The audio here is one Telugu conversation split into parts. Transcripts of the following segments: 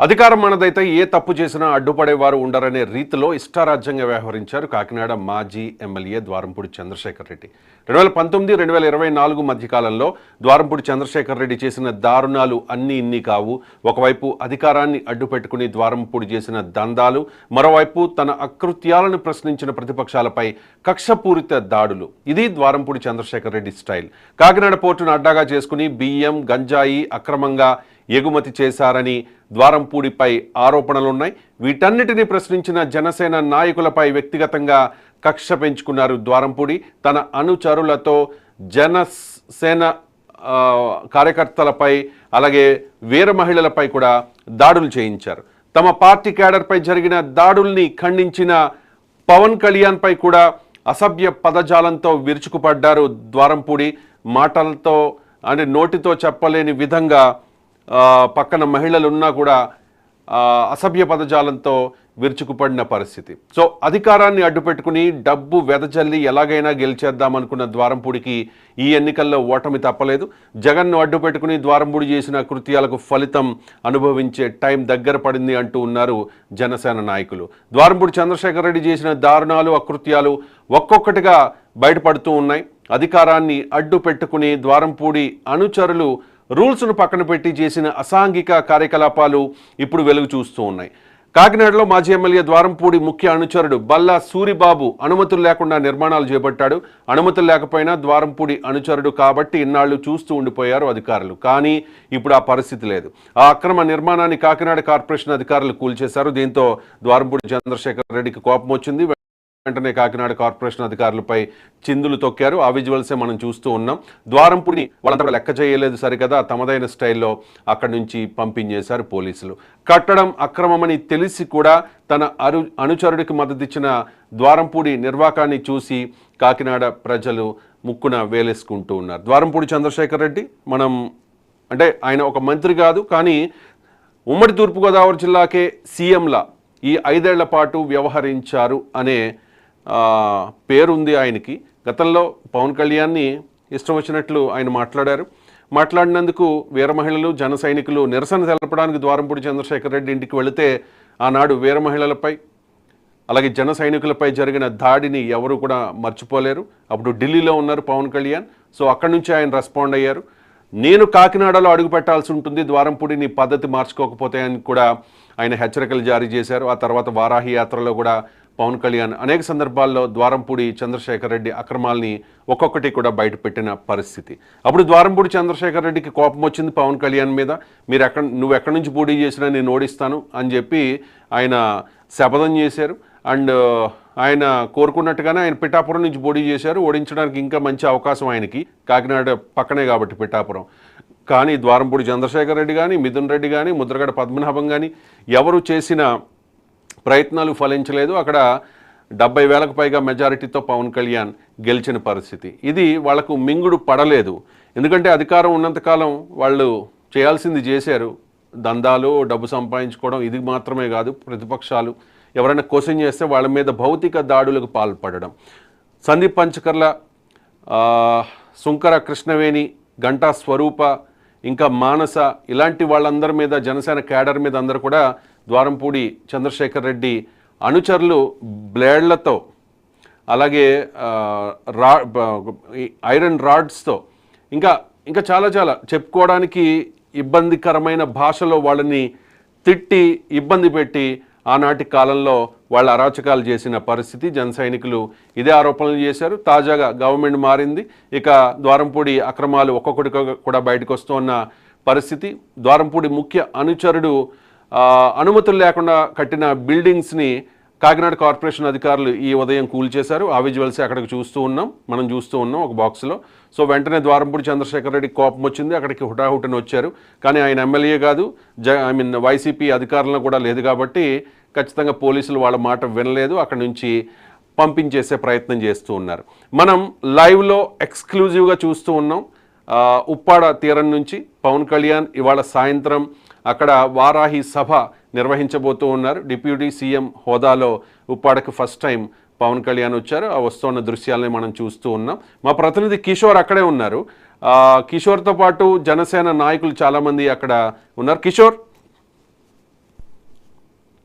అధికారం మనదైతే ఏ తప్పు చేసినా అడ్డుపడేవారు ఉండరనే రీతిలో ఇష్టారాజ్యంగా వ్యవహరించారు కాకినాడ మాజీ ఎమ్మెల్యే ద్వారంపూడి చంద్రశేఖర్ రెడ్డి. 2019-2024 మధ్యకాలంలో ద్వారంపూడి చంద్రశేఖర్ రెడ్డి చేసిన దారుణాలు అన్నీ ఇన్ని కావు. ఒకవైపు అధికారాన్ని అడ్డుపెట్టుకుని ద్వారంపూడి చేసిన దందాలు, మరోవైపు తన అకృత్యాలను ప్రశ్నించిన ప్రతిపక్షాలపై కక్షపూరిత దాడులు. ఇది ద్వారంపూడి చంద్రశేఖర్ రెడ్డి స్టైల్. కాకినాడ పోర్టును అడ్డాగా చేసుకుని బియ్యం, గంజాయి అక్రమంగా ఎగుమతి చేశారని ద్వారంపూడిపై ఆరోపణలున్నాయి. వీటన్నిటిని ప్రశ్నించిన జనసేన నాయకులపై వ్యక్తిగతంగా కక్ష పెంచుకున్నారు ద్వారంపూడి. తన అనుచరులతో జనసేన కార్యకర్తలపై అలాగే వీర మహిళలపై కూడా దాడులు చేయించారు. తమ పార్టీ క్యాడర్పై జరిగిన దాడుల్ని ఖండించిన పవన్ కళ్యాణ్పై కూడా అసభ్య పదజాలంతో విరుచుకుపడ్డారు ద్వారంపూడి. మాటలతో అంటే నోటితో చెప్పలేని విధంగా పక్కన మహిళలున్నా కూడా అసభ్య పదజాలంతో విరుచుకుపడిన పరిస్థితి. సో అధికారాన్ని అడ్డుపెట్టుకుని డబ్బు వెదజల్లి ఎలాగైనా గెలిచేద్దామనుకున్న ద్వారంపూడికి ఈ ఎన్నికల్లో ఓటమి తప్పలేదు. జగన్ను అడ్డుపెట్టుకుని ద్వారంపూడి చేసిన కృత్యాలకు ఫలితం అనుభవించే టైం దగ్గర పడింది అంటూ ఉన్నారు జనసేన నాయకులు. ద్వారంపూడి చంద్రశేఖర్ రెడ్డి చేసిన దారుణాలు, అకృత్యాలు ఒక్కొక్కటిగా బయటపడుతూ ఉన్నాయి. అధికారాన్ని అడ్డుపెట్టుకుని ద్వారంపూడి అనుచరులు రూల్స్ను పక్కన పెట్టి చేసిన అసాంఘిక కార్యకలాపాలు ఇప్పుడు వెలుగు చూస్తూ ఉన్నాయి. కాకినాడలో మాజీ ఎమ్మెల్యే ద్వారంపూడి ముఖ్య అనుచరుడు బల్లా సూరిబాబు అనుమతులు లేకుండా నిర్మాణాలు చేపట్టాడు. అనుమతులు లేకపోయినా ద్వారంపూడి అనుచరుడు కాబట్టి ఇన్నాళ్లు చూస్తూ ఉండిపోయారు అధికారులు. కానీ ఇప్పుడు ఆ పరిస్థితి లేదు. ఆ అక్రమ నిర్మాణాన్ని కాకినాడ కార్పొరేషన్ అధికారులు కూల్చేశారు. దీంతో ద్వారంపూడి చంద్రశేఖర్ రెడ్డికి కోపం వచ్చింది. వెంటనే కాకినాడ కార్పొరేషన్ అధికారులపై చిందులు తొక్కారు. ఆ విజువల్సే మనం చూస్తూ ఉన్నాం. ద్వారంపూడిని వాళ్ళంతా లెక్క చేయలేదు సరికదా, తమదైన స్టైల్లో అక్కడి నుంచి పంపించేశారు పోలీసులు. కట్టడం అక్రమమని తెలిసి కూడా తన అనుచరుడికి మద్దతిచ్చిన ద్వారంపూడి నిర్వాకాన్ని చూసి కాకినాడ ప్రజలు ముక్కున వేలేసుకుంటూ ఉన్నారు. ద్వారంపూడి చంద్రశేఖర్ రెడ్డి అంటే ఆయన ఒక మంత్రి కాదు, కానీ ఉమ్మడి తూర్పుగోదావరి జిల్లాకే సీఎంలా ఈ 5 ఏళ్ల పాటు వ్యవహరించారు అనే పేరుంది ఆయనకి. గతంలో పవన్ కళ్యాణ్ని ఇష్టం వచ్చినట్లు ఆయన మాట్లాడినందుకు వీర మహిళలు, జన సైనికులు నిరసన తెలపడానికి ద్వారంపూడి చంద్రశేఖర్ రెడ్డి ఇంటికి వెళితే ఆనాడు వీర మహిళలపై అలాగే జన సైనికులపై జరిగిన దాడిని ఎవరు కూడా మర్చిపోలేరు. అప్పుడు ఢిల్లీలో ఉన్నారు పవన్ కళ్యాణ్. సో అక్కడి నుంచి ఆయన రెస్పాండ్ అయ్యారు. నేను కాకినాడలో అడుగు పెట్టాల్సి ఉంటుంది, ద్వారంపూడిని పద్ధతి మార్చుకోకపోతే అని కూడా ఆయన హెచ్చరికలు జారీ చేశారు. ఆ తర్వాత వారాహి యాత్రలో కూడా పవన్ కళ్యాణ్ అనేక సందర్భాల్లో ద్వారంపూడి చంద్రశేఖర్ రెడ్డి అక్రమాలని ఒక్కొక్కటి కూడా బయటపెట్టిన పరిస్థితి. అప్పుడు ద్వారంపూడి చంద్రశేఖర్ రెడ్డికి కోపం వచ్చింది పవన్ కళ్యాణ్ మీద. నువ్వు ఎక్కడి నుంచి పోటీ చేసినా నేను ఓడిస్తాను అని చెప్పి ఆయన శపథం చేశారు. అండ్ ఆయన కోరుకున్నట్టుగానే ఆయన పిఠాపురం నుంచి పోటీ చేశారు. ఓడించడానికి ఇంకా మంచి అవకాశం ఆయనకి, కాకినాడ పక్కనే కాబట్టి పిఠాపురం. కానీ ద్వారంపూడి చంద్రశేఖర్ రెడ్డి కానీ, మిథున్ రెడ్డి కానీ, ముద్రగడ పద్మనాభం కానీ ఎవరు చేసిన ప్రయత్నాలు ఫలించలేదు. అక్కడ 70,000కు పైగా మెజారిటీతో పవన్ కళ్యాణ్ గెలిచిన పరిస్థితి. ఇది వాళ్లకు మింగుడు పడలేదు. ఎందుకంటే అధికారం ఉన్నంతకాలం వాళ్ళు చేయాల్సింది చేశారు. దందాలు, డబ్బు సంపాదించుకోవడం ఇది మాత్రమే కాదు, ప్రతిపక్షాలు ఎవరైనా క్వశ్చన్ చేస్తే వాళ్ళ మీద భౌతిక దాడులకు పాల్పడడం. సందీప్ పంచకర్ల, సుంకర కృష్ణవేణి, గంటా స్వరూప, ఇంకా మానస, ఇలాంటి వాళ్ళందరి మీద, జనసేన క్యాడర్ మీద అందరూ కూడా ద్వారంపూడి చంద్రశేఖర్ రెడ్డి అనుచరులు బ్లేడ్లతో అలాగే ఐరన్ రాడ్స్తో ఇంకా చాలా చెప్పుకోవడానికి ఇబ్బందికరమైన భాషలో వాళ్ళని తిట్టి ఇబ్బంది పెట్టి ఆనాటి కాలంలో వాళ్ళ అరాచకాలు చేసిన పరిస్థితి. జన సైనికులు ఇదే ఆరోపణలు చేశారు. తాజాగా గవర్నమెంట్ మారింది. ఇక ద్వారంపూడి అక్రమాలు ఒక్కొక్కటి కూడా బయటకు వస్తున్న పరిస్థితి. ద్వారంపూడి ముఖ్య అనుచరుడు అనుమతులు లేకుండా కట్టిన బిల్డింగ్స్ని కాకినాడ కార్పొరేషన్ అధికారులు ఈ ఉదయం కూల్చేశారు. ఆ విజువల్సే అక్కడికి మనం చూస్తూ ఉన్నాం ఒక బాక్స్లో. సో వెంటనే ద్వారంపూడి చంద్రశేఖర్ రెడ్డి కోపం వచ్చింది. అక్కడికి హుటాహుటిని వచ్చారు. కానీ ఆయన ఎమ్మెల్యే కాదు, వైసీపీ అధికారంలో కూడా లేదు కాబట్టి ఖచ్చితంగా పోలీసులు వాళ్ళ మాట వినలేదు. అక్కడి నుంచి పంపించేసే ప్రయత్నం చేస్తూ ఉన్నారు. మనం లైవ్లో ఎక్స్క్లూజివ్గా చూస్తూ ఉన్నాం. ఉప్పాడ తీరం నుంచి పవన్ కళ్యాణ్ ఇవాళ సాయంత్రం అక్కడ వారాహి సభ నిర్వహించబోతూ ఉన్నారు. డిప్యూటీ సీఎం హోదాలో ఉప్పాడకి ఫస్ట్ టైం పవన్ కళ్యాణ్ వచ్చారు. ఆ వస్తున్న దృశ్యాలని మనం చూస్తూ ఉన్నాం. మా ప్రతినిధి కిషోర్ అక్కడే ఉన్నారు. కిషోర్తో పాటు జనసేన నాయకులు చాలామంది అక్కడ ఉన్నారు. Kishore,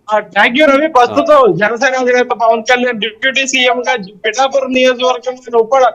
thank you Ravi. ప్రస్తుతం జనసేన అధినేత పవన్ కళ్యాణ్ డిప్యూటీ సీఎం గా పిఠాపురం నియోజకవర్గం ఉప్పాడ